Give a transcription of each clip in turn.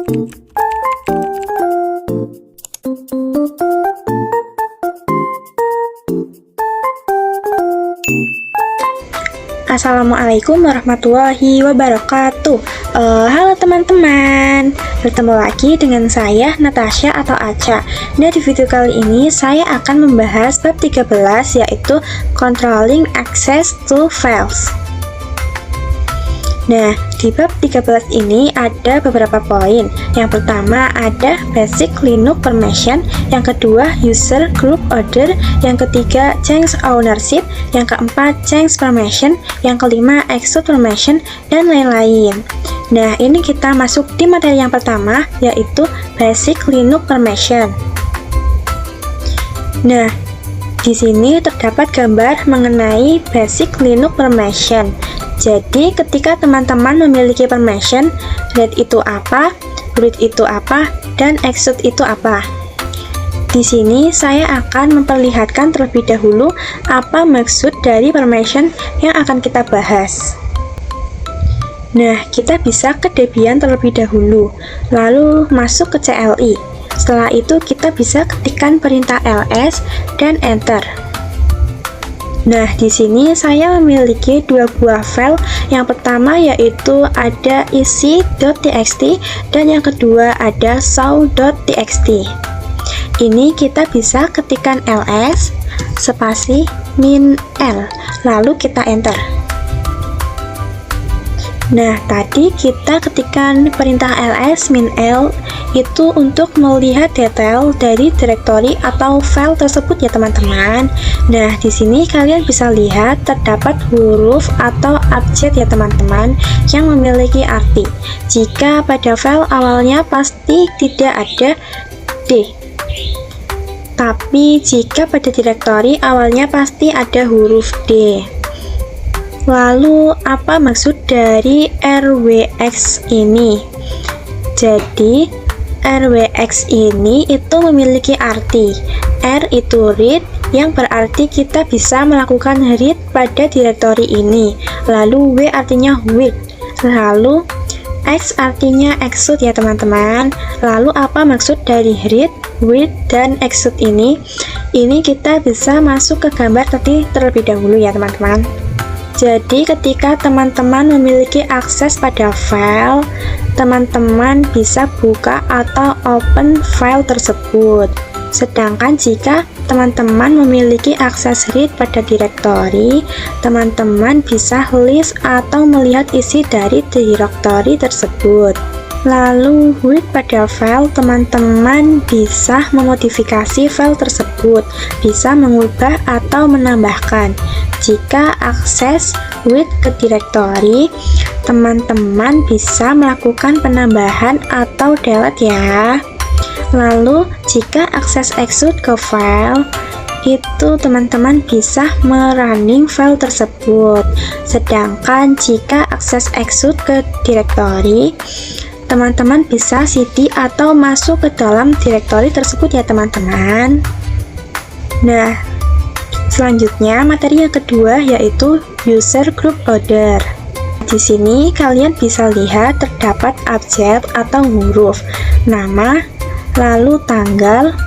Assalamualaikum warahmatullahi wabarakatuh. Halo teman-teman, bertemu lagi dengan saya Natasha atau Aca. Dan di video kali ini saya akan membahas bab 13, yaitu Controlling Access to Files. Nah, di bab 13 ini ada beberapa poin. Yang pertama ada Basic Linux Permission, yang kedua User Group Order, yang ketiga Change Ownership, yang keempat Change Permission, yang kelima Execute Permission, dan lain-lain. Nah, ini kita masuk di materi yang pertama, yaitu Basic Linux Permission. Nah, di sini terdapat gambar mengenai Basic Linux Permission. Jadi, ketika teman-teman memiliki permission, read itu apa, read itu apa, dan execute itu apa. Di sini saya akan memperlihatkan terlebih dahulu apa maksud dari permission yang akan kita bahas. Nah, kita bisa ke Debian terlebih dahulu, lalu masuk ke CLI. Setelah itu kita bisa ketikkan perintah ls dan enter. Nah, di sini saya memiliki dua buah file. Yang pertama yaitu ada isi.txt dan yang kedua ada show.txt. Ini kita bisa ketikkan ls spasi min l, lalu kita enter. Nah, tadi kita ketikkan perintah ls min l itu untuk melihat detail dari direktori atau file tersebut ya teman-teman. Nah, di sini kalian bisa lihat terdapat huruf atau abjad ya teman-teman yang memiliki arti. Jika pada file awalnya pasti tidak ada D. Tapi jika pada direktori awalnya pasti ada huruf D. Lalu apa maksud dari RWX ini? Jadi RWX ini itu memiliki arti. R itu read, yang berarti kita bisa melakukan read pada direktori ini. Lalu W artinya with. Lalu X artinya execute ya teman-teman. Lalu apa maksud dari read, with, dan execute ini? Ini kita bisa masuk ke gambar tadi terlebih dahulu ya teman-teman. Jadi ketika teman-teman memiliki akses pada file, teman-teman bisa buka atau open file tersebut. Sedangkan jika teman-teman memiliki akses read pada direktori, teman-teman bisa list atau melihat isi dari direktori tersebut. Lalu with pada file, teman-teman bisa memodifikasi file tersebut, bisa mengubah atau menambahkan. Jika akses with ke direktori, teman-teman bisa melakukan penambahan atau delete ya. Lalu jika akses execute ke file, itu teman-teman bisa merunning file tersebut. Sedangkan jika akses execute ke direktori, teman-teman bisa cd atau masuk ke dalam direktori tersebut ya teman-teman. Nah, selanjutnya materi yang kedua yaitu User Group Order. Di sini kalian bisa lihat terdapat abjad atau huruf, nama, lalu tanggal,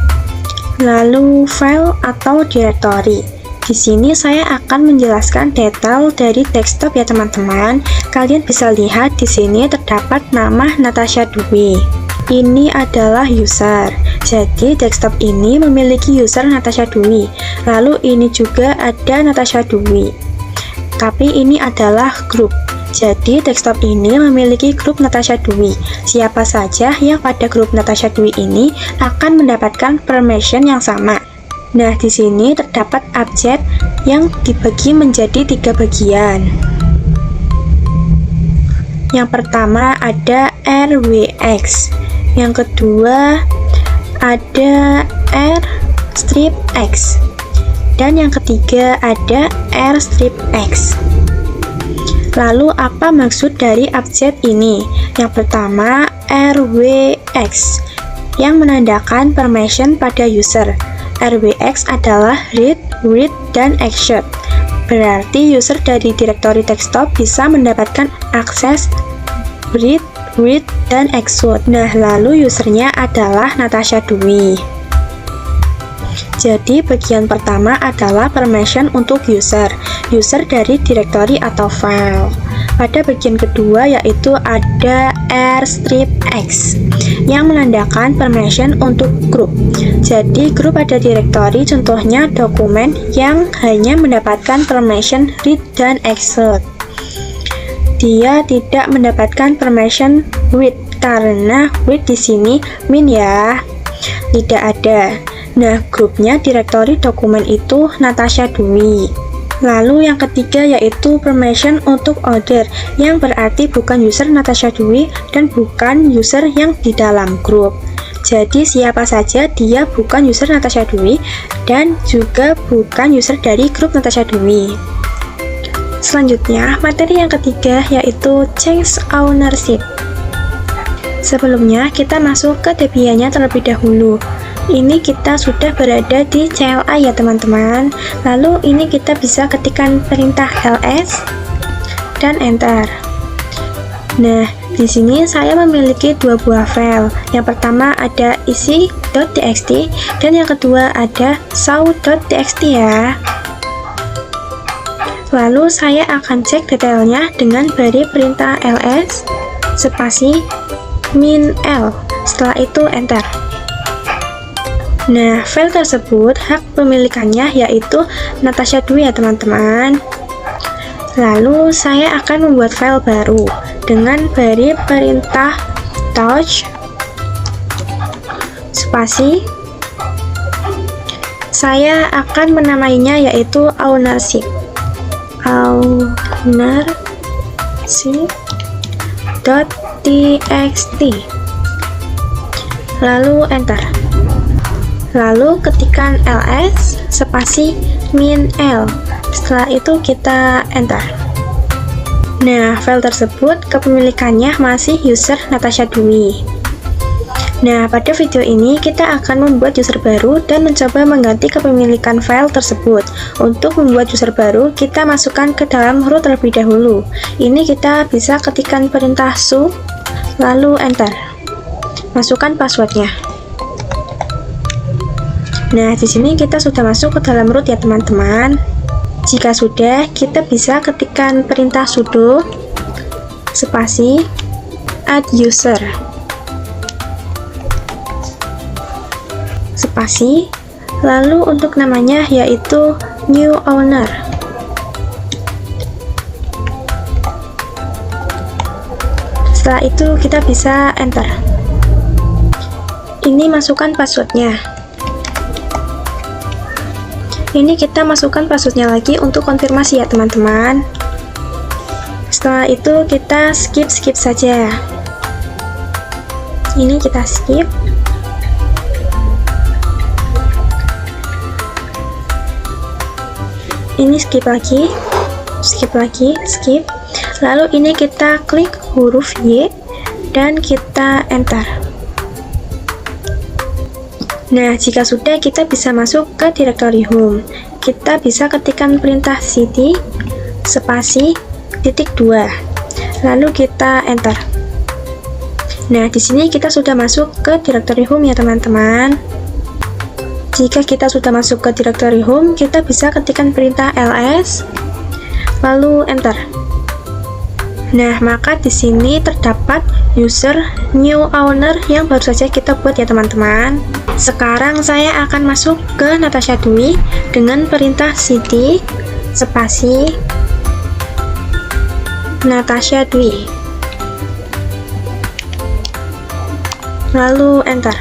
lalu file atau direktori. Di sini saya akan menjelaskan detail dari desktop ya teman-teman. Kalian bisa lihat di sini terdapat nama Natasha Dwi. Ini adalah user. Jadi desktop ini memiliki user Natasha Dwi. Lalu ini juga ada Natasha Dwi. Tapi ini adalah grup. Jadi desktop ini memiliki grup Natasha Dwi. Siapa saja yang pada grup Natasha Dwi ini akan mendapatkan permission yang sama. Nah, di sini terdapat abjad yang dibagi menjadi 3 bagian. Yang pertama ada RWX, yang kedua ada R-X, dan yang ketiga ada R-X. Lalu apa maksud dari abjad ini? Yang pertama RWX, yang menandakan permission pada user. RWX adalah read, read, dan execute. Berarti user dari direktori desktop bisa mendapatkan akses read, read, dan execute. Nah, lalu usernya adalah Natasha Dwi. Jadi, bagian pertama adalah permission untuk user dari directory atau file. Pada bagian kedua yaitu ada r-x yang menandakan permission untuk group. Jadi, grup pada directory contohnya dokumen yang hanya mendapatkan permission read dan execute. Dia tidak mendapatkan permission read karena read di sini min ya, tidak ada. Nah, grupnya direktori dokumen itu Natasha Dwi. Lalu yang ketiga yaitu permission untuk order, yang berarti bukan user Natasha Dwi dan bukan user yang di dalam grup. Jadi siapa saja dia bukan user Natasha Dwi dan juga bukan user dari grup Natasha Dwi. Selanjutnya, materi yang ketiga yaitu change ownership. Sebelumnya kita masuk ke Debian-nya terlebih dahulu. Ini kita sudah berada di CLI ya teman-teman. Lalu ini kita bisa ketikkan perintah ls dan enter. Nah, di sini saya memiliki dua buah file. Yang pertama ada isi.txt dan yang kedua ada saw.txt ya. Lalu saya akan cek detailnya dengan beri perintah ls spasi min l. Setelah itu enter. Nah, file tersebut hak pemilikannya yaitu Natasha Dwi ya teman-teman. Lalu saya akan membuat file baru dengan beri perintah touch spasi. Saya akan menamainya yaitu ownership.txt. Lalu enter. Lalu ketikkan ls spasi min l. Setelah itu kita enter. Nah, file tersebut kepemilikannya masih user Natasha Dwi. Nah, pada video ini kita akan membuat user baru dan mencoba mengganti kepemilikan file tersebut. Untuk membuat user baru, kita masukkan ke dalam root terlebih dahulu. Ini kita bisa ketikkan perintah su, lalu enter. Masukkan passwordnya. Nah, di sini kita sudah masuk ke dalam root ya teman-teman. Jika sudah, kita bisa ketikkan perintah sudo spasi add user spasi, lalu untuk namanya yaitu new owner. Setelah itu kita bisa enter. Ini masukkan passwordnya. Ini kita masukkan passwordnya lagi untuk konfirmasi ya teman-teman. Setelah itu kita skip saja. Ini kita skip. Ini skip lagi. Lalu ini kita klik huruf Y dan kita enter. Nah, jika sudah, kita bisa masuk ke directory home. Kita bisa ketikkan perintah cd spasi .2, lalu kita enter. Nah, di sini kita sudah masuk ke directory home ya teman-teman. Jika kita sudah masuk ke directory home, kita bisa ketikkan perintah ls, lalu enter. Nah, maka di sini terdapat user new owner yang baru saja kita buat ya teman-teman. Sekarang saya akan masuk ke Natasha Dwi dengan perintah cd spasi Natasha Dwi, lalu enter.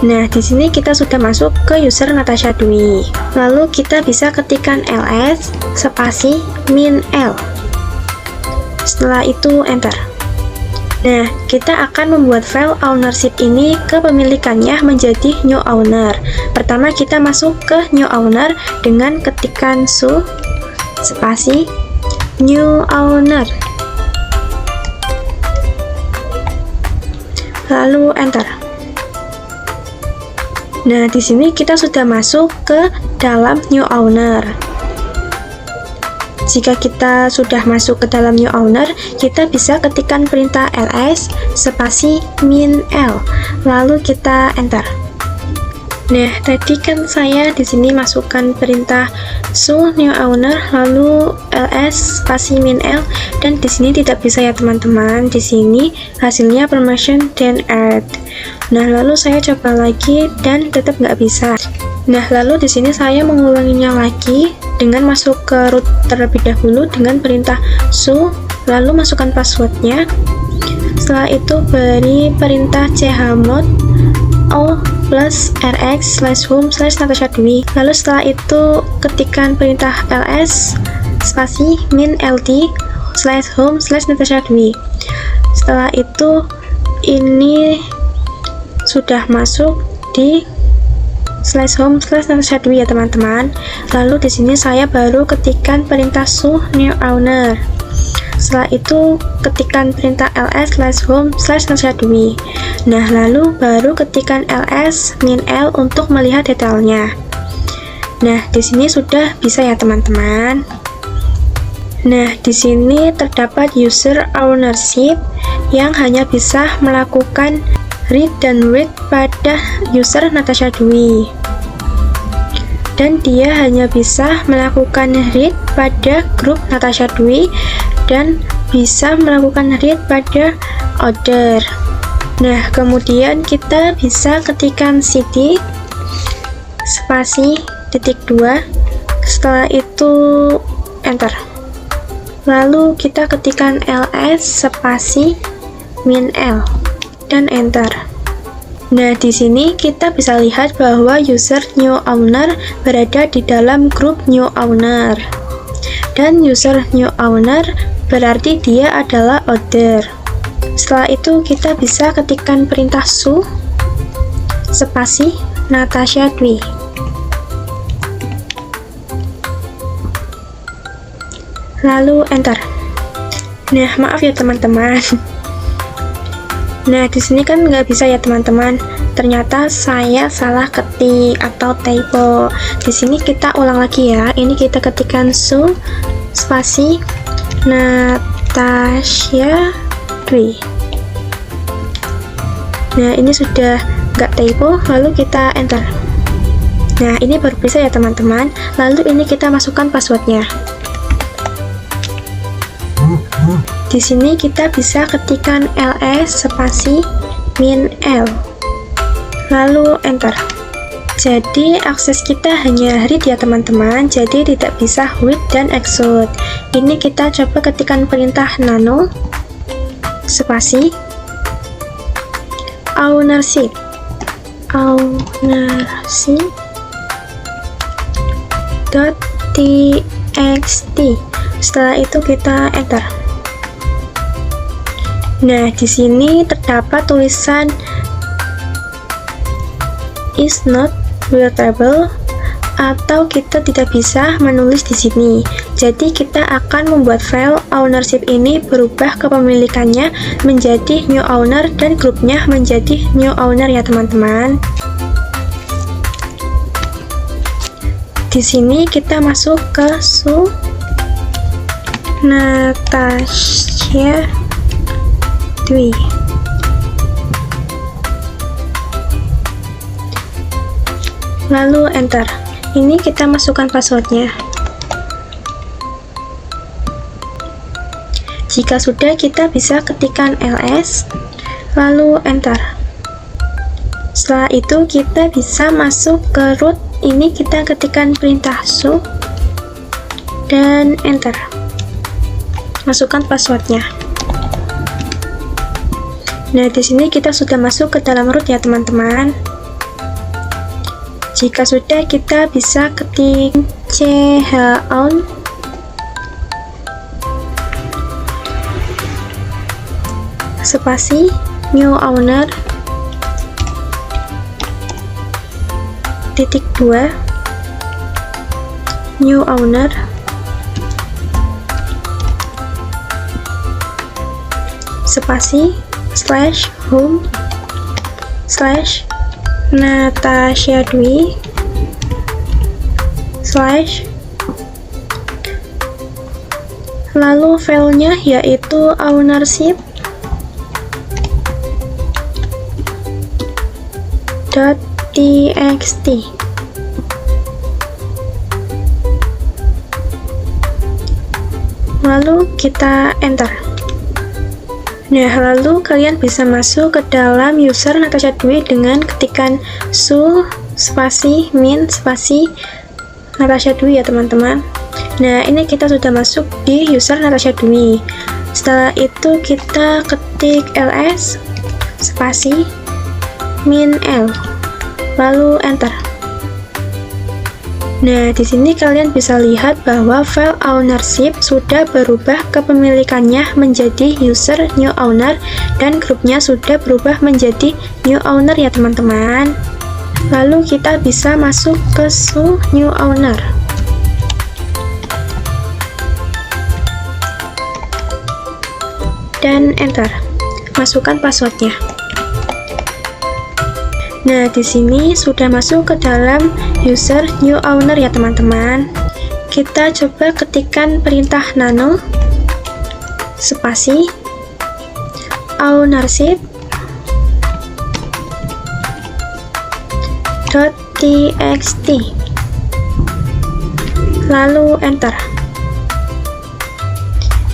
Nah, di sini kita sudah masuk ke user Natasha Dwi. Lalu kita bisa ketikkan ls spasi min l. Setelah itu enter. Nah, kita akan membuat file ownership ini kepemilikannya menjadi new owner. Pertama kita masuk ke new owner dengan ketikan su spasi new owner, lalu enter. Nah, di sini kita sudah masuk ke dalam new owner. Jika kita sudah masuk ke dalam new owner, kita bisa ketikkan perintah ls spasi min l, lalu kita enter. Nah, tadi kan saya di sini masukkan perintah show new owner lalu ls spasi min l, dan di sini tidak bisa ya teman-teman. Di sini hasilnya permission then add. Nah, lalu saya coba lagi dan tetap nggak bisa. Nah, lalu di sini saya mengulanginya lagi dengan masuk ke root terlebih dahulu dengan perintah show, lalu masukkan passwordnya. Setelah itu beri perintah chmod o plus rx/home/Natasha Dwi. Lalu setelah itu ketikkan perintah ls spasi min ld/home/Natasha Dwi. Setelah itu ini sudah masuk di /home/Natasha Dwi ya teman-teman. Lalu di sini saya baru ketikkan perintah show new owner. Setelah itu ketikkan perintah ls/home/Natasha Dwi. Nah, lalu baru ketikkan ls min l untuk melihat detailnya. Nah, di sini sudah bisa ya teman-teman. Nah, di sini terdapat user ownership yang hanya bisa melakukan read dan read pada user Natasha Dwi, dan dia hanya bisa melakukan read pada grup Natasha Dwi dan bisa melakukan read pada order. Nah, kemudian kita bisa ketikkan cd spasi -2, setelah itu enter. Lalu kita ketikkan ls spasi min l dan enter. Nah, di sini kita bisa lihat bahwa user new owner berada di dalam grup new owner, dan user new owner berarti dia adalah order. Setelah itu kita bisa ketikkan perintah show spasi Natasha Dwi. Lalu enter. Nah, maaf ya teman-teman. Nah, di sini kan nggak bisa ya teman-teman. Ternyata saya salah ketik atau typo. Di sini kita ulang lagi ya. Ini kita ketikkan show spasi Natasha Dwi. Nah, ini sudah nggak typo, lalu kita enter. Nah, ini baru bisa ya teman-teman. Lalu ini kita masukkan passwordnya. Di sini kita bisa ketikkan ls spasi min l, lalu enter. Jadi akses kita hanya read ya teman-teman, jadi tidak bisa read dan execute. Ini kita coba ketikkan perintah nano spasi ownership .txt. Setelah itu kita enter. Nah, di sini terdapat tulisan is not readable, atau kita tidak bisa menulis di sini. Jadi kita akan membuat file ownership ini berubah kepemilikannya menjadi new owner dan grupnya menjadi new owner ya teman-teman. Di sini kita masuk ke show Natasha Dwi. Lalu enter. Ini kita masukkan passwordnya. Jika sudah, kita bisa ketikkan ls lalu enter. Setelah itu kita bisa masuk ke root. Ini kita ketikkan perintah show dan enter. Masukkan passwordnya. Nah, di sini kita sudah masuk ke dalam root ya teman-teman. Jika sudah, kita bisa ketik chown spasi new owner .2 new owner spasi /home/Natasha Dwi Lalu filenya yaitu ownership.txt. Lalu kita enter. Nah, lalu kalian bisa masuk ke dalam user Natasha Dwi dengan ketikan su spasi min spasi Natasha Dwi ya teman-teman. Nah, ini kita sudah masuk di user Natasha Dwi. Setelah itu kita ketik ls spasi min l, lalu enter. Nah, di sini kalian bisa lihat bahwa file ownership sudah berubah kepemilikannya menjadi user new owner dan grupnya sudah berubah menjadi new owner ya teman-teman. Lalu kita bisa masuk ke su new owner. Dan enter. Masukkan passwordnya. Nah, di sini sudah masuk ke dalam user new owner ya teman-teman. Kita coba ketikkan perintah nano spasi ownership.txt, lalu enter.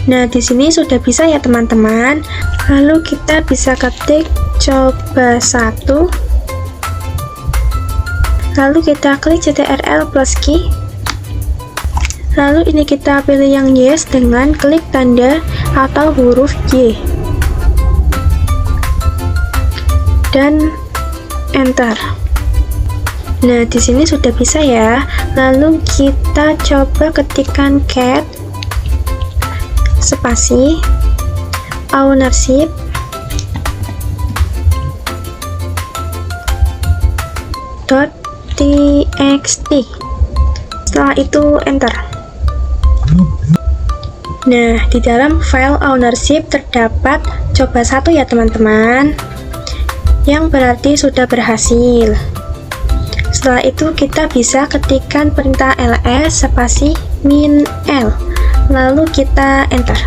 Nah, di sini sudah bisa ya teman-teman. Lalu kita bisa ketik coba 1. Lalu kita klik ctrl plus key. Lalu ini kita pilih yang yes dengan klik tanda atau huruf Y. Dan enter. Nah, di sini sudah bisa ya. Lalu kita coba ketikkan cat spasi ownership .txt. Setelah itu enter. Nah, di dalam file ownership terdapat coba 1 ya teman-teman, yang berarti sudah berhasil. Setelah itu kita bisa ketikkan perintah ls spasi min l, lalu kita enter.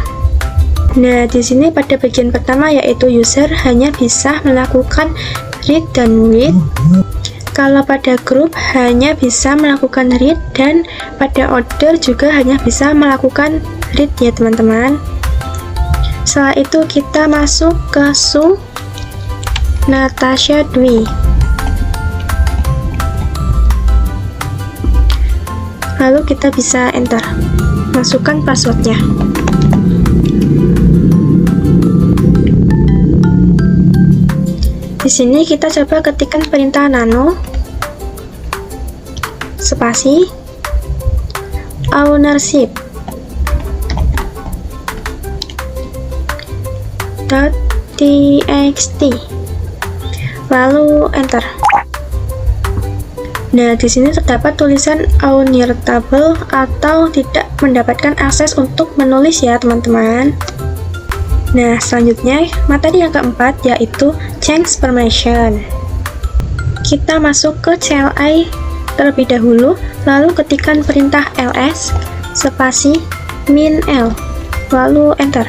Nah, di sini pada bagian pertama yaitu user hanya bisa melakukan read dan read. Kalau pada grup hanya bisa melakukan read, dan pada order juga hanya bisa melakukan read ya teman-teman. Setelah itu kita masuk ke su Natasha Dwi. Lalu kita bisa enter. Masukkan passwordnya. Di sini kita coba ketikkan perintah nano spasi ownership .txt, lalu enter. Nah, di sini terdapat tulisan unreadable atau tidak mendapatkan akses untuk menulis ya teman-teman. Nah, selanjutnya materi yang keempat yaitu change permission. Kita masuk ke CLI terlebih dahulu, lalu ketikkan perintah ls spasi min l, lalu enter.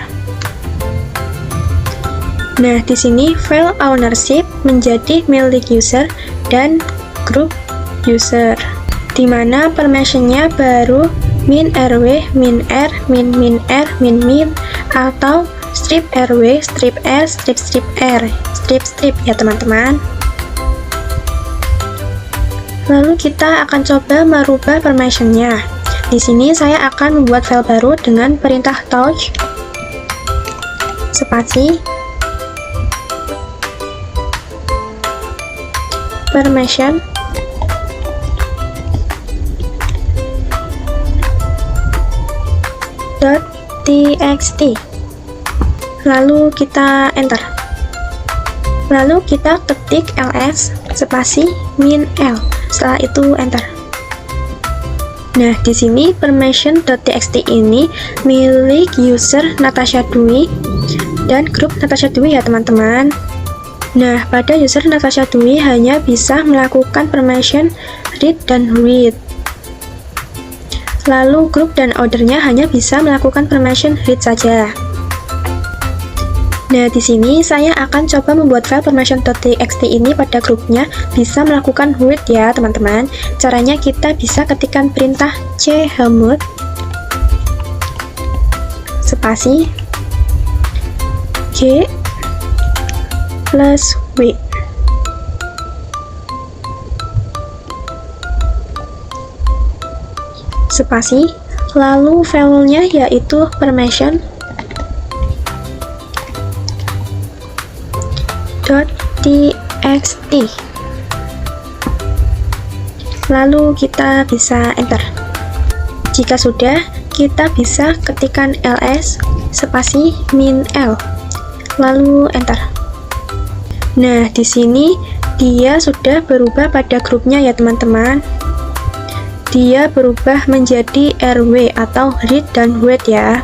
Nah, di sini file ownership menjadi milik user dan grup user, dimana permissionnya baru min rw, min r, min r, min atau strip rw, strip r, strip r, strip ya teman-teman. Lalu kita akan coba merubah permissionnya. Di sini saya akan membuat file baru dengan perintah touch spasi permission .txt, lalu kita enter. Lalu kita ketik ls spasi min l, setelah itu enter. Nah, di sini permission.txt ini milik user Natasha Dwi dan grup Natasha Dwi ya teman-teman. Nah, pada user Natasha Dwi hanya bisa melakukan permission read dan read. Lalu grup dan ordernya hanya bisa melakukan permission read saja. Nah, di sini saya akan coba membuat file permission.txt ini pada grupnya bisa melakukan read ya, teman-teman. Caranya kita bisa ketikkan perintah chmod spasi g plus w. Spasi, lalu filenya yaitu permission .txt. Lalu kita bisa enter. Jika sudah, kita bisa ketikkan ls spasi min l, lalu enter. Nah, di sini dia sudah berubah pada grupnya ya, teman-teman. Dia berubah menjadi RW atau read dan wait ya.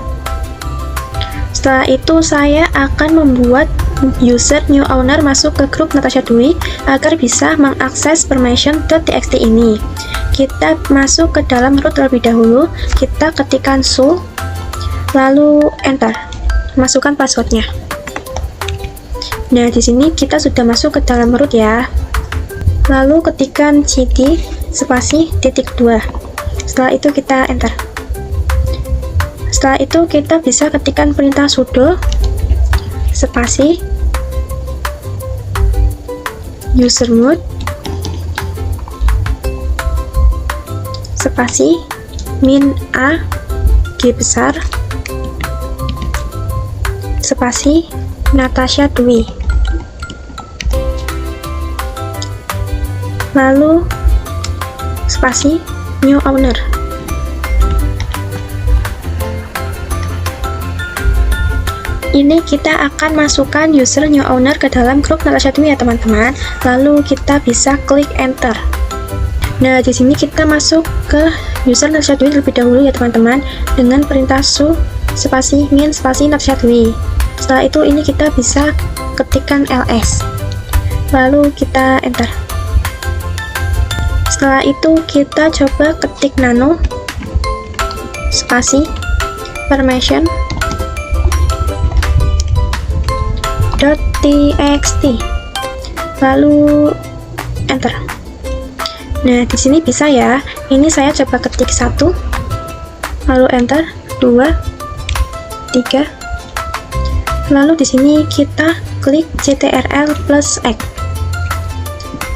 Setelah itu saya akan membuat user new owner masuk ke grup Natasha Dwi agar bisa mengakses permission.txt ini. Kita masuk ke dalam root terlebih dahulu, kita ketikkan su, lalu enter. Masukkan passwordnya. Nah, di sini kita sudah masuk ke dalam root ya. Lalu ketikkan cd spasi .2. Setelah itu kita enter. Setelah itu kita bisa ketikkan perintah sudo spasi usermod spasi min a g besar spasi Natasha Dwi, lalu spasi new owner. Ini kita akan masukkan user new owner ke dalam grup Natasha Dwi ya, teman-teman. Lalu kita bisa klik enter. Nah, di sini kita masuk ke user Natasha Dwi terlebih dahulu ya, teman-teman, dengan perintah su spasi min spasi Natasha Dwi. Setelah itu ini kita bisa ketikkan ls. Lalu kita enter. Setelah itu kita coba ketik nano spasi permission .txt, lalu enter. Nah, di sini bisa ya. Ini saya coba ketik 1, lalu enter, 2, 3. Lalu di sini kita klik ctrl plus X.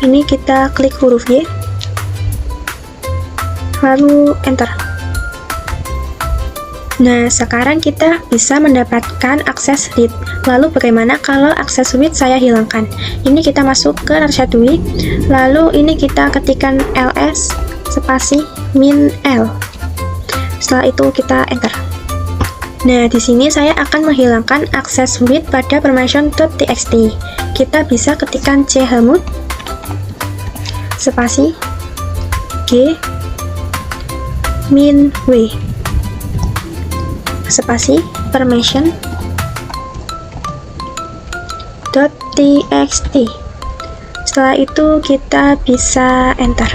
Ini kita klik huruf Y, lalu enter. Nah, sekarang kita bisa mendapatkan akses read. Lalu bagaimana kalau akses read saya hilangkan? Ini kita masuk ke Natasha Dwi, lalu ini kita ketikkan ls spasi min l. Setelah itu kita enter. Nah, di sini saya akan menghilangkan akses read pada permission.txt. Kita bisa ketikkan chmod spasi g min w spasi permission .txt. Setelah itu kita bisa enter.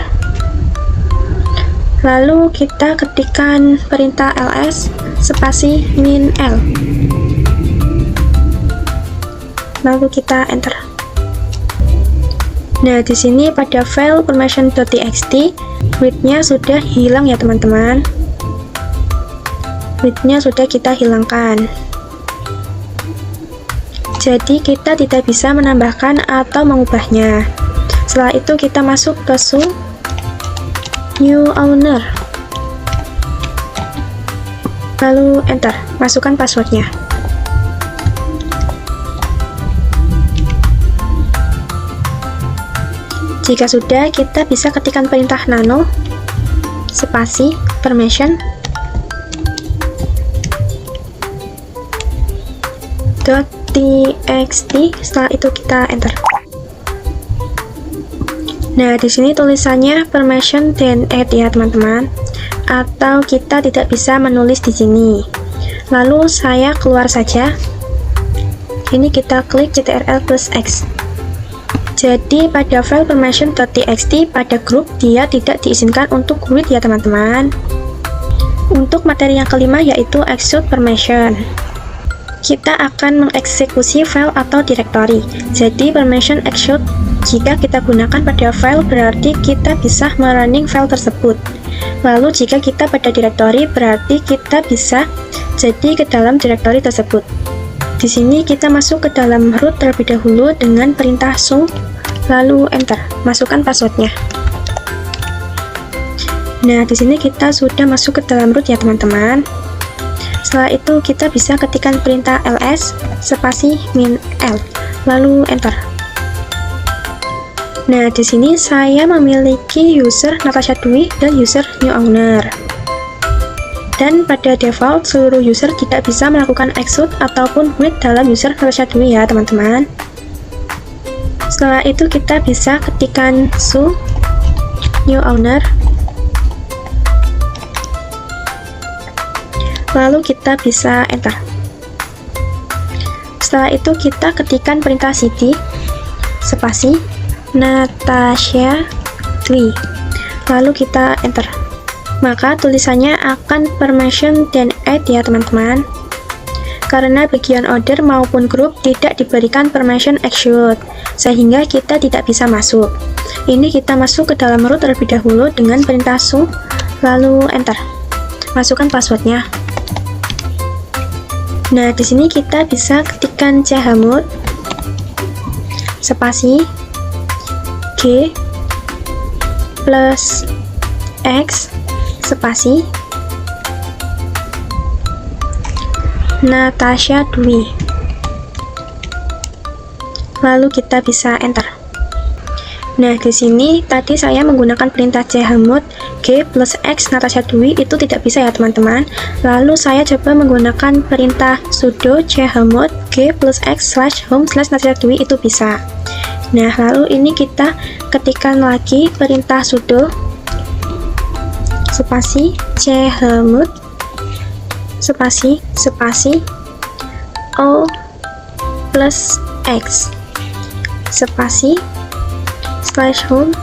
Lalu kita ketikkan perintah ls spasi min l. Lalu kita enter. Nah, di sini pada file permission.txt read-nya sudah hilang ya, teman-teman. Read-nya sudah kita hilangkan. Jadi kita tidak bisa menambahkan atau mengubahnya. Setelah itu kita masuk ke su new owner, lalu enter. Masukkan passwordnya. Jika sudah, kita bisa ketikkan perintah nano spasi permission .txt. Setelah itu kita enter. Nah, di sini tulisannya permission then add ya, teman-teman. Atau kita tidak bisa menulis di sini. Lalu saya keluar saja. Ini kita klik ctrl plus X. Jadi pada file permission.txt pada grup dia tidak diizinkan untuk read ya, teman-teman. Untuk materi yang kelima yaitu execute permission. Kita akan mengeksekusi file atau directory. Jadi permission execute jika kita gunakan pada file berarti kita bisa merunning file tersebut. Lalu jika kita pada directory berarti kita bisa jadi ke dalam directory tersebut. Di sini kita masuk ke dalam root terlebih dahulu dengan perintah su, lalu enter, masukkan passwordnya. Nah, di sini kita sudah masuk ke dalam root ya teman-teman. Setelah itu kita bisa ketikkan perintah ls spasi -l, lalu enter. Nah, di sini saya memiliki user Natasha Dwi dan user new owner. Dan pada default seluruh user tidak bisa melakukan execute ataupun read dalam user Natasha Dwi ya teman-teman. Setelah itu kita bisa ketikkan su new owner, lalu kita bisa enter. Setelah itu kita ketikkan perintah cd spasi Natasha Dwi, lalu kita enter. Maka tulisannya akan permission dan add ya teman-teman, karena bagian order maupun grup tidak diberikan permission execute, sehingga kita tidak bisa masuk. Ini kita masuk ke dalam root terlebih dahulu dengan perintah su, lalu enter, masukkan passwordnya. Nah, di sini kita bisa ketikkan chmod spasi g plus x spasi Natasha Dwi, lalu kita bisa enter. Nah, di sini tadi saya menggunakan perintah chmod g plus x Natasha Dwi itu tidak bisa ya teman-teman. Lalu saya coba menggunakan perintah sudo chmod g plus x /home /Natasha Dwi itu bisa. Nah, lalu ini kita ketikkan lagi perintah sudo spasi chmod spasi o plus x spasi /home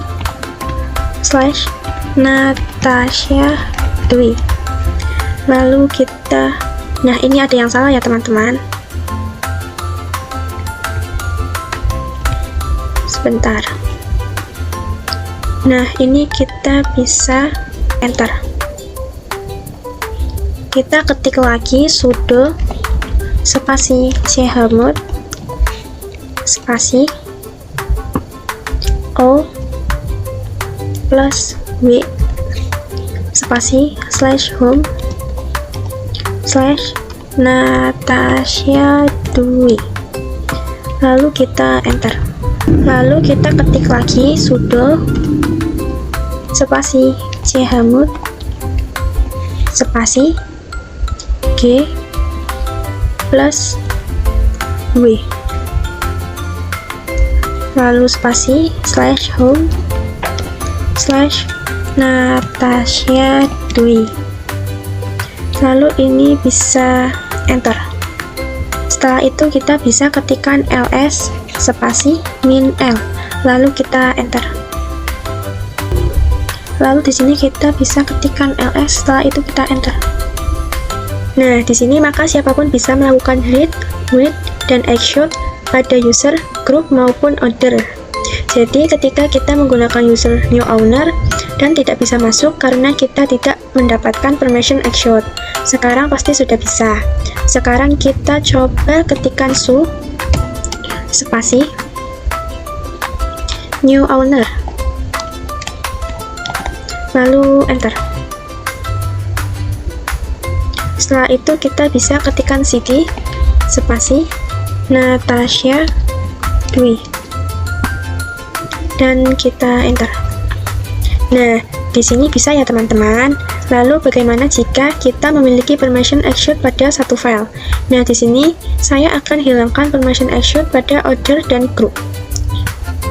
/Natasha Dwi, lalu kita, nah ini ada yang salah ya teman-teman, sebentar. Nah, ini kita bisa enter. Kita ketik lagi sudo spasi chmod spasi o plus w spasi /home /Natasha Dwi, lalu kita enter. Lalu kita ketik lagi sudo spasi chmod spasi g plus w, lalu spasi /home /Natasha Dwi, lalu ini bisa enter. Setelah itu kita bisa ketikkan ls spasi -l, lalu kita enter. Lalu di sini kita bisa ketikkan ls, setelah itu kita enter. Nah, di sini maka siapapun bisa melakukan read, dan execute pada user, group maupun order. Jadi ketika kita menggunakan user new owner dan tidak bisa masuk karena kita tidak mendapatkan permission execute. Sekarang pasti sudah bisa. Sekarang kita coba ketikkan su spasi new owner, lalu enter. Setelah itu kita bisa ketikkan cd spasi Natasha Dwi dan kita enter. Nah, di sini bisa ya teman-teman. Lalu bagaimana jika kita memiliki permission execute pada satu file? Nah, di sini saya akan hilangkan permission execute pada order dan group.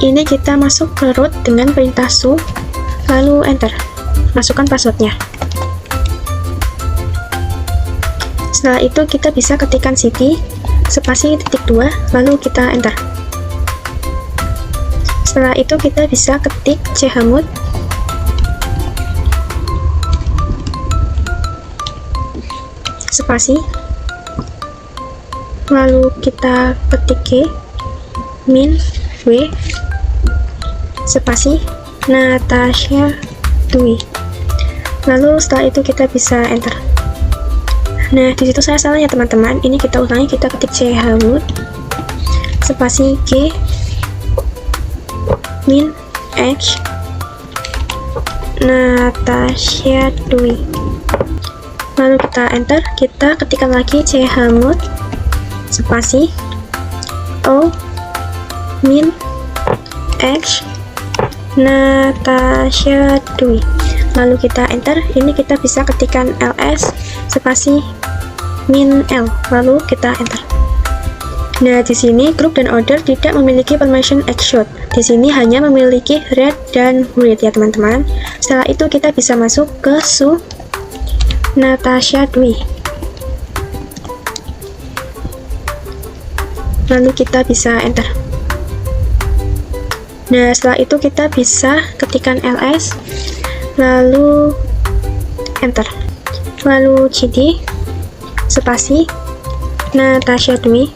Ini kita masuk ke root dengan perintah su, lalu enter. Masukkan passwordnya. Setelah itu kita bisa ketikkan cd spasi -2, lalu kita enter. Setelah itu kita bisa ketik chmod spasi, lalu kita ketik G, min W, spasi, Natasha Dwi. Lalu setelah itu kita bisa enter. Nah, disitu saya salah ya teman-teman. Ini kita ulangi, kita ketik CH spasi G, min H, Natasha Dwi. Lalu kita enter, kita ketikkan lagi chmod spasi O, min H, Natasha Dwi. Lalu kita enter, ini kita bisa ketikkan ls spasi min L, lalu kita enter. Nah, di sini group dan order tidak memiliki permission execute. Di sini hanya memiliki read dan read ya teman-teman. Setelah itu kita bisa masuk ke su Natasha Dwi. Lalu kita bisa enter. Nah, setelah itu kita bisa ketikkan ls, lalu enter, lalu cd spasi Natasha Dwi,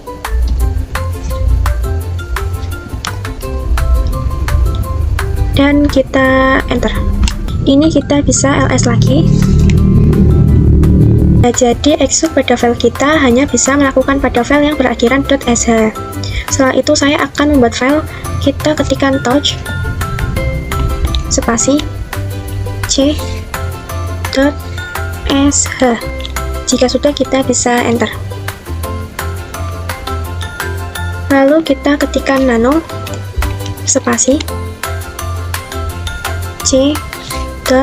dan kita enter. Ini kita bisa ls lagi. Nah, jadi execute pada file kita hanya bisa melakukan pada file yang berakhiran .sh. Setelah itu saya akan membuat file, kita ketikkan touch spasi c.sh. Jika sudah, kita bisa enter. Lalu kita ketikkan nano spasi c.sh.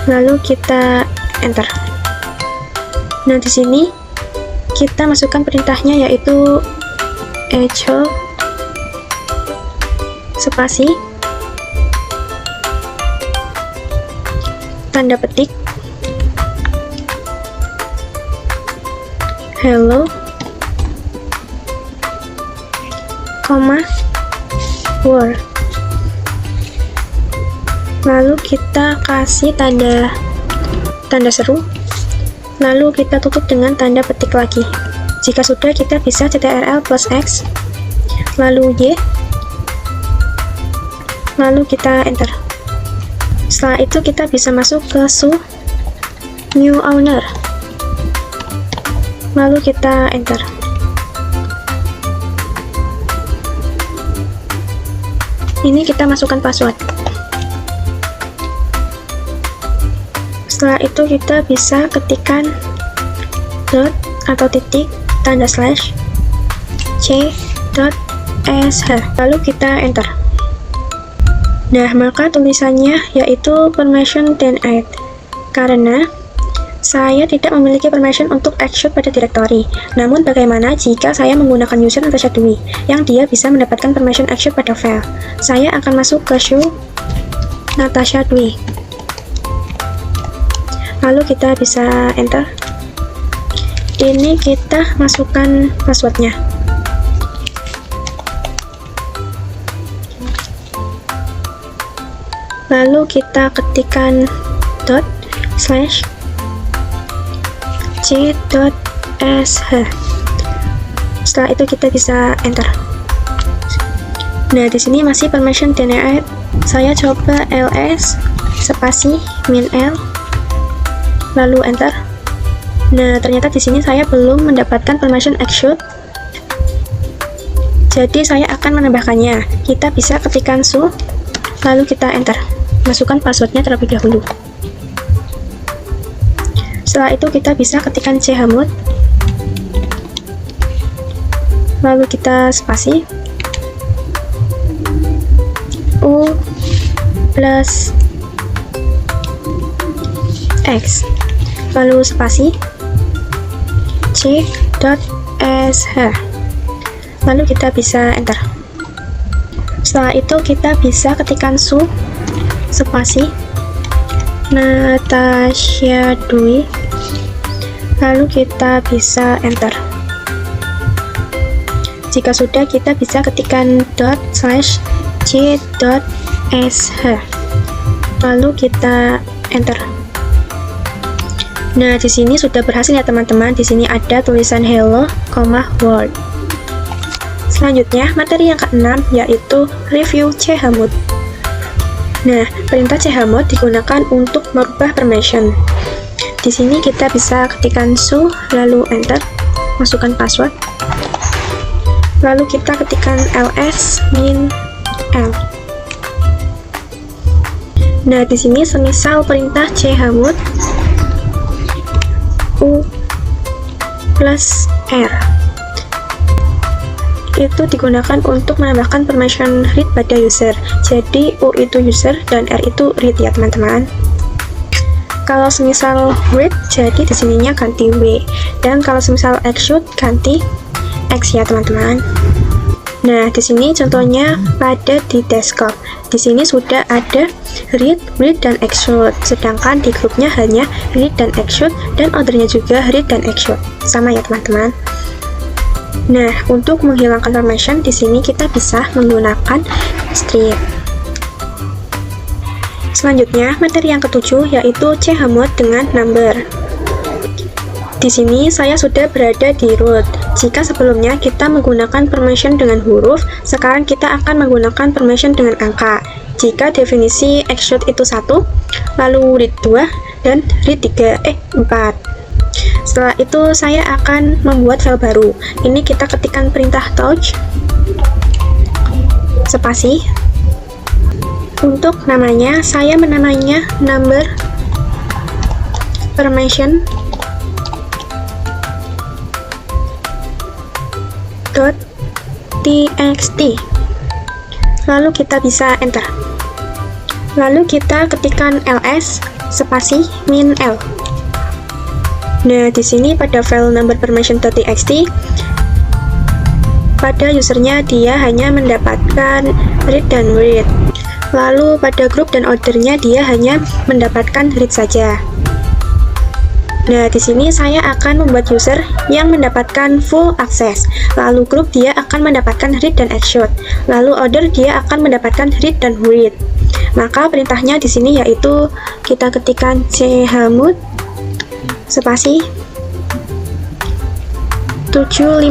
Lalu kita enter. Nah, di sini kita masukkan perintahnya, yaitu echo spasi tanda petik hello, koma world. Lalu kita kasih tanda seru, lalu kita tutup dengan tanda petik lagi. Jika sudah, kita bisa ctrl plus X, lalu Y, lalu kita enter. Setelah itu kita bisa masuk ke su new owner, lalu kita enter. Ini kita masukkan password. Setelah itu kita bisa ketikkan dot atau titik tanda slash c.sh, lalu kita enter. Nah, maka tulisannya yaitu permission denied, karena saya tidak memiliki permission untuk execute pada directory. Namun bagaimana jika saya menggunakan user Natasha Dwi yang dia bisa mendapatkan permission execute pada file? Saya akan masuk ke show Natasha Dwi, lalu kita bisa enter. Ini kita masukkan passwordnya. Lalu kita ketikkan dot slash c.sh. Setelah itu kita bisa enter. Nah, di sini masih permission denied. Saya coba ls spasi min L, lalu enter. Nah, ternyata di sini saya belum mendapatkan permission execute. Jadi saya akan menambahkannya. Kita bisa ketikkan su, lalu kita enter. Masukkan passwordnya terlebih dahulu. Setelah itu kita bisa ketikkan chmod, lalu kita spasi u plus x, lalu spasi c.sh, lalu kita bisa enter. Setelah itu kita bisa ketikkan su spasi Natasha Dwi, lalu kita bisa enter. Jika sudah, kita bisa ketikkan dot slash c.sh, lalu kita enter. Nah, di sini sudah berhasil ya teman-teman. Di sini ada tulisan hello, world. Selanjutnya, materi yang keenam yaitu review chmod. Nah, perintah chmod digunakan untuk merubah permission. Di sini kita bisa ketikkan show, lalu enter, masukkan password. Lalu kita ketikkan ls min l. Nah, di sini semisal perintah chmod u plus r itu digunakan untuk menambahkan permission read pada user. Jadi u itu user dan r itu read ya teman-teman. Kalau semisal read, jadi di sininya ganti w, dan kalau semisal execute ganti x ya teman-teman. Nah, di sini contohnya pada di desktop. Di sini sudah ada read, dan execute. Sedangkan di grupnya hanya read dan execute, dan ordernya juga read dan execute. Sama ya teman-teman. Nah, untuk menghilangkan permission di sini kita bisa menggunakan strip. Selanjutnya, materi yang ketujuh yaitu chmod dengan number. Di sini saya sudah berada di root. Jika sebelumnya kita menggunakan permission dengan huruf, sekarang kita akan menggunakan permission dengan angka. Jika definisi execute itu 1, lalu read 2, dan read 4. Setelah itu saya akan membuat file baru. Ini kita ketikkan perintah touch spasi. Untuk namanya, saya menamainya number permission .txt. Lalu kita bisa enter. Lalu kita ketikkan ls spasi min l. Nah, di sini pada file number permission.txt, pada usernya dia hanya mendapatkan read dan read. Lalu pada grup dan ordernya dia hanya mendapatkan read saja. Nah, di sini saya akan membuat user yang mendapatkan full access. Lalu grup dia akan mendapatkan read dan execute. Lalu order dia akan mendapatkan read dan read. Maka perintahnya di sini yaitu kita ketikkan chmod spasi 756.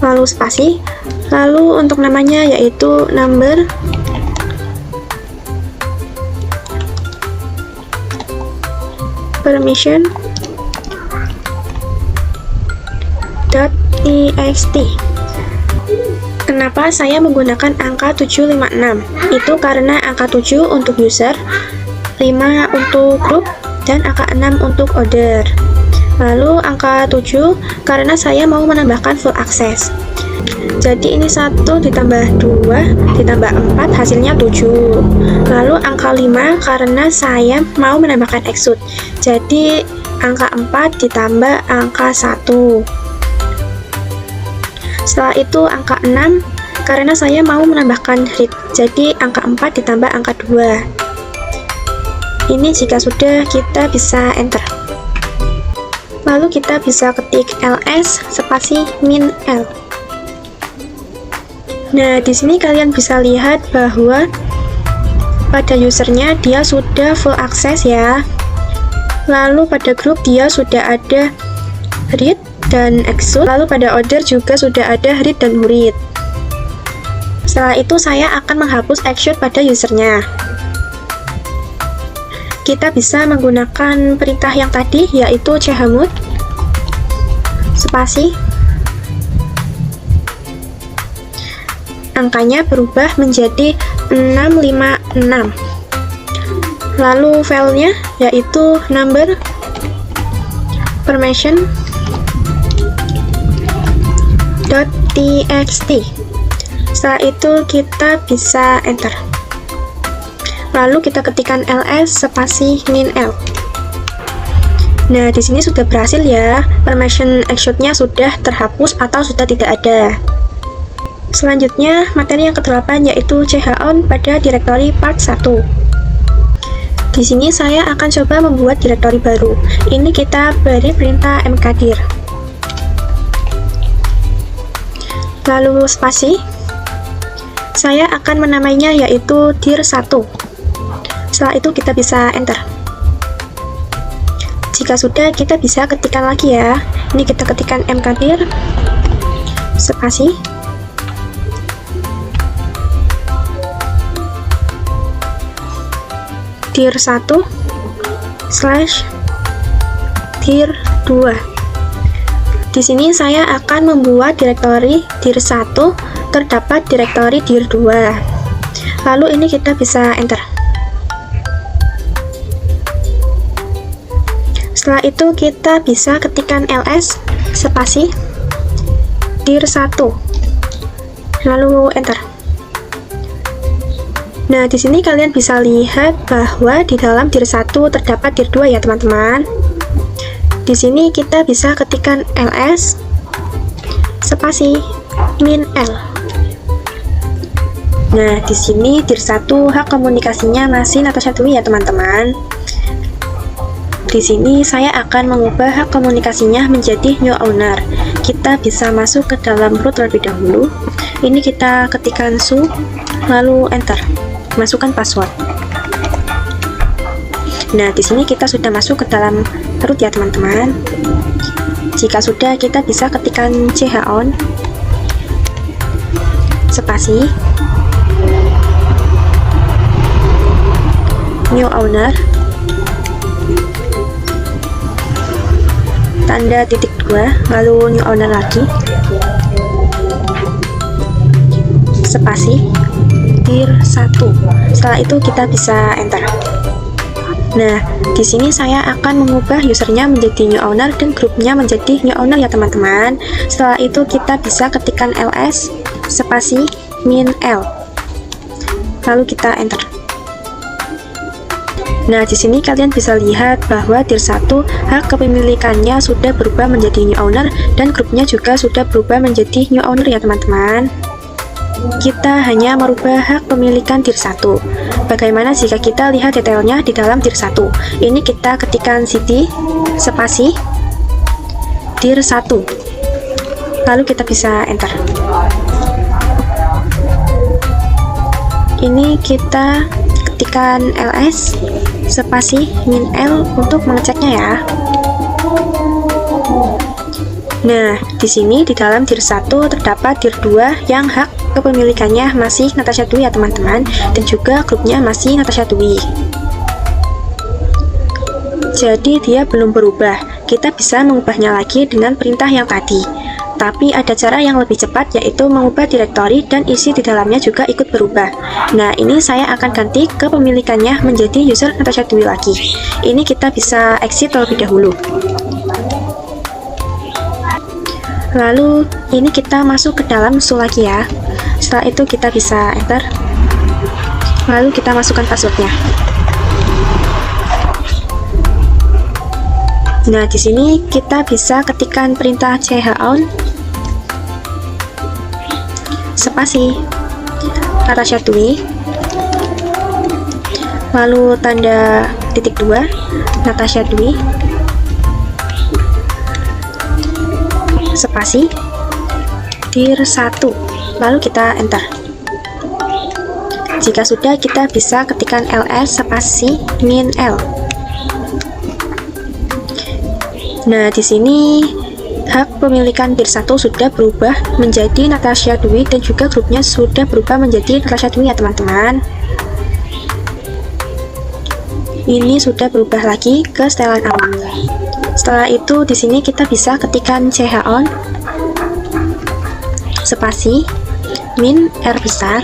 Lalu spasi. Lalu untuk namanya yaitu number permission .txt. Kenapa saya menggunakan angka 756? Itu karena angka 7 untuk user, 5 untuk grup, dan angka 6 untuk order. Lalu angka 7 karena saya mau menambahkan full access. Jadi ini 1 ditambah 2 ditambah 4 hasilnya 7. Lalu angka 5 karena saya mau menambahkan execute. Jadi angka 4 ditambah angka 1. Setelah itu angka 6 karena saya mau menambahkan read. Jadi angka 4 ditambah angka 2. Ini jika sudah kita bisa enter. Lalu kita bisa ketik ls spasi min l. Nah, di sini kalian bisa lihat bahwa pada usernya dia sudah full access ya. Lalu pada grup dia sudah ada read dan execute. Lalu pada order juga sudah ada read dan read. Setelah itu saya akan menghapus execute pada usernya. Kita bisa menggunakan perintah yang tadi yaitu chmod spasi. Angkanya berubah menjadi 656. Lalu filenya yaitu number permission .txt. Setelah itu kita bisa enter. Lalu kita ketikkan ls spasi min l. Nah, di sini sudah berhasil ya. Permission execute-nya sudah terhapus atau sudah tidak ada. Selanjutnya, materi yang ke-8 yaitu chown pada direktori part 1. Di sini saya akan coba membuat direktori baru. Ini kita beri perintah mkdir. Lalu spasi. Saya akan menamainya yaitu dir1. Setelah itu kita bisa enter. Jika sudah, kita bisa ketikkan lagi ya. Ini kita ketikkan mkdir spasi dir 1 slash dir 2. Di sini saya akan membuat direktori dir 1 terdapat direktori dir 2. Lalu ini kita bisa enter. Setelah itu kita bisa ketikkan ls spasi dir 1 lalu enter. Nah, di sini kalian bisa lihat bahwa di dalam dir 1 terdapat dir 2 ya, teman-teman. Di sini kita bisa ketikkan ls spasi min l. Nah, di sini dir 1 hak komunikasinya masih Natasha Dwi ya, teman-teman. Di sini saya akan mengubah hak komunikasinya menjadi new owner. Kita bisa masuk ke dalam root terlebih dahulu. Ini kita ketikkan su lalu enter. Masukkan password. Nah, di sini kita sudah masuk ke dalam root ya, teman-teman. Jika sudah, kita bisa ketikkan chown spasi new owner tanda titik 2 lalu new owner lagi spasi dir 1. Setelah itu kita bisa enter. Nah, di sini saya akan mengubah usernya menjadi new owner dan grupnya menjadi new owner ya, teman-teman. Setelah itu kita bisa ketikkan ls spasi min l lalu kita enter. Nah, di sini kalian bisa lihat bahwa dir 1 hak kepemilikannya sudah berubah menjadi new owner dan grupnya juga sudah berubah menjadi new owner ya, teman-teman. Kita hanya merubah hak pemilikan dir 1. Bagaimana jika kita lihat detailnya di dalam dir 1? Ini kita ketikkan cd spasi dir 1 lalu kita bisa enter. Ini kita ketikkan ls spasi min l untuk mengeceknya ya. Nah, di sini di dalam dir 1 terdapat dir 2 yang hak kepemilikannya masih Natasha Dwi ya, teman-teman, dan juga grupnya masih Natasha Dwi. Jadi dia belum berubah. Kita bisa mengubahnya lagi dengan perintah yang tadi. Tapi ada cara yang lebih cepat, yaitu mengubah direktori dan isi di dalamnya juga ikut berubah. Nah, ini saya akan ganti kepemilikannya menjadi user Natasha Dwi lagi. Ini kita bisa exit terlebih dahulu. Lalu ini kita masuk ke dalam su lagi ya. Setelah itu kita bisa enter. Lalu kita masukkan passwordnya. Nah, di sini kita bisa ketikkan perintah chown spasi Natasha Dwi lalu tanda titik 2 Natasha Dwi spasi dir 1 lalu kita enter. Jika sudah, kita bisa ketikkan ls spasi min l. Nah, di sini hak pemilikan dir 1 sudah berubah menjadi Natasha Dwi dan juga grupnya sudah berubah menjadi Natasha Dwi ya, teman-teman. Ini sudah berubah lagi ke setelan awal. Setelah itu di sini kita bisa ketikkan chown spasi min r besar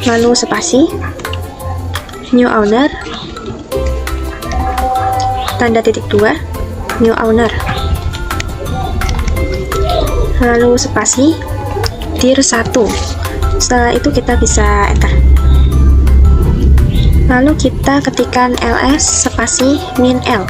lalu spasi new owner tanda titik 2 new owner lalu spasi dir 1. Setelah itu kita bisa enter. Lalu kita ketikkan ls spasi min l.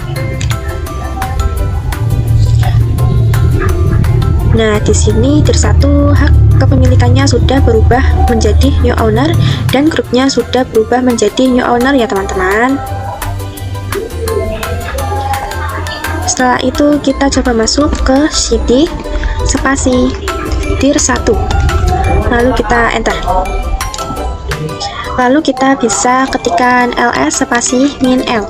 Nah, di sini dir 1 hak kepemilikannya sudah berubah menjadi new owner dan grupnya sudah berubah menjadi new owner ya, teman-teman. Setelah itu kita coba masuk ke cd spasi dir 1 lalu kita enter. Lalu kita bisa ketikkan ls spasi min l.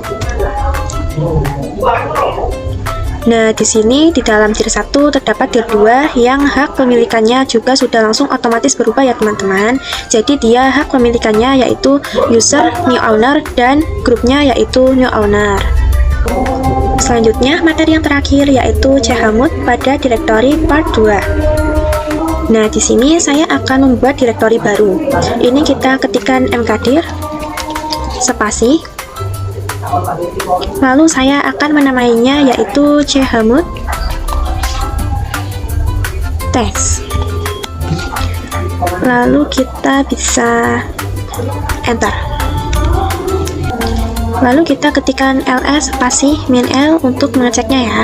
Nah, di sini di dalam dir 1 terdapat dir 2 yang hak pemilikannya juga sudah langsung otomatis berubah ya teman-teman. Jadi dia hak pemilikannya yaitu user, new owner, dan grupnya yaitu new owner. Selanjutnya, materi yang terakhir yaitu chmod pada direktori part 2. Nah, di sini saya akan membuat direktori baru. Ini kita ketikkan mkdir spasi. Lalu saya akan menamainya yaitu chmod test. Lalu kita bisa enter. Lalu kita ketikkan ls spasi -l untuk mengeceknya ya.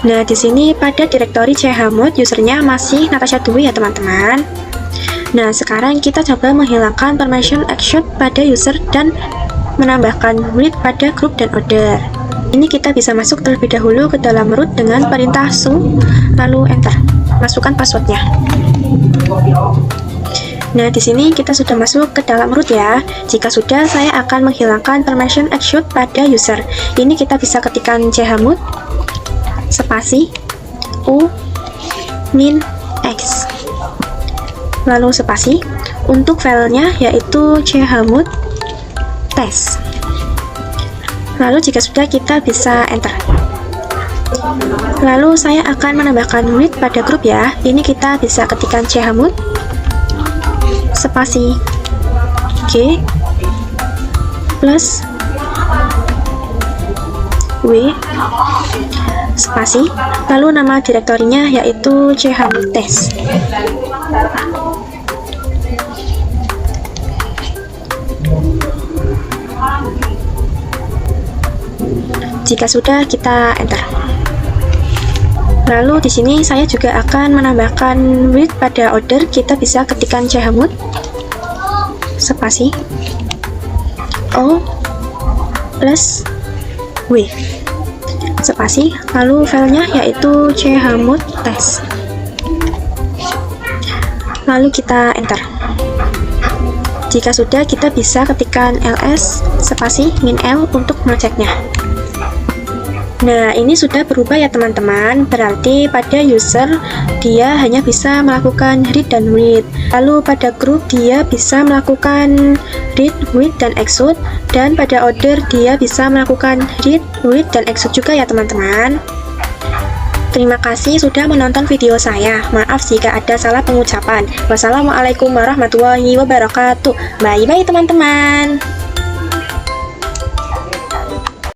Nah, di sini pada direktori chmod usernya masih Natasha Dwi ya teman-teman. Nah, sekarang kita coba menghilangkan permission action pada user dan menambahkan read pada group dan order. Ini kita bisa masuk terlebih dahulu ke dalam root dengan perintah su, lalu enter. Masukkan passwordnya. Nah, di sini kita sudah masuk ke dalam root ya. Jika sudah, saya akan menghilangkan permission action pada user. Ini kita bisa ketikkan chmod spasi u min x. Lalu spasi untuk filenya yaitu chmod test. Lalu jika sudah, kita bisa enter. Lalu saya akan menambahkan read pada grup ya. Ini kita bisa ketikkan chmod spasi g plus w spasi, lalu nama direktorinya yaitu chmod test. Jika sudah, kita enter. Lalu di sini saya juga akan menambahkan read pada order. Kita bisa ketikkan chmod spasi o plus w spasi, lalu filenya yaitu chmod test. Lalu kita enter. Jika sudah, kita bisa ketikkan ls spasi -l untuk mengeceknya. Nah, ini sudah berubah ya teman-teman. Berarti pada user dia hanya bisa melakukan read dan read. Lalu pada group dia bisa melakukan read, read, dan execute. Dan pada order dia bisa melakukan read, read, dan execute juga ya teman-teman. Terima kasih sudah menonton video saya. Maaf jika ada salah pengucapan. Wassalamualaikum warahmatullahi wabarakatuh. Bye-bye teman-teman.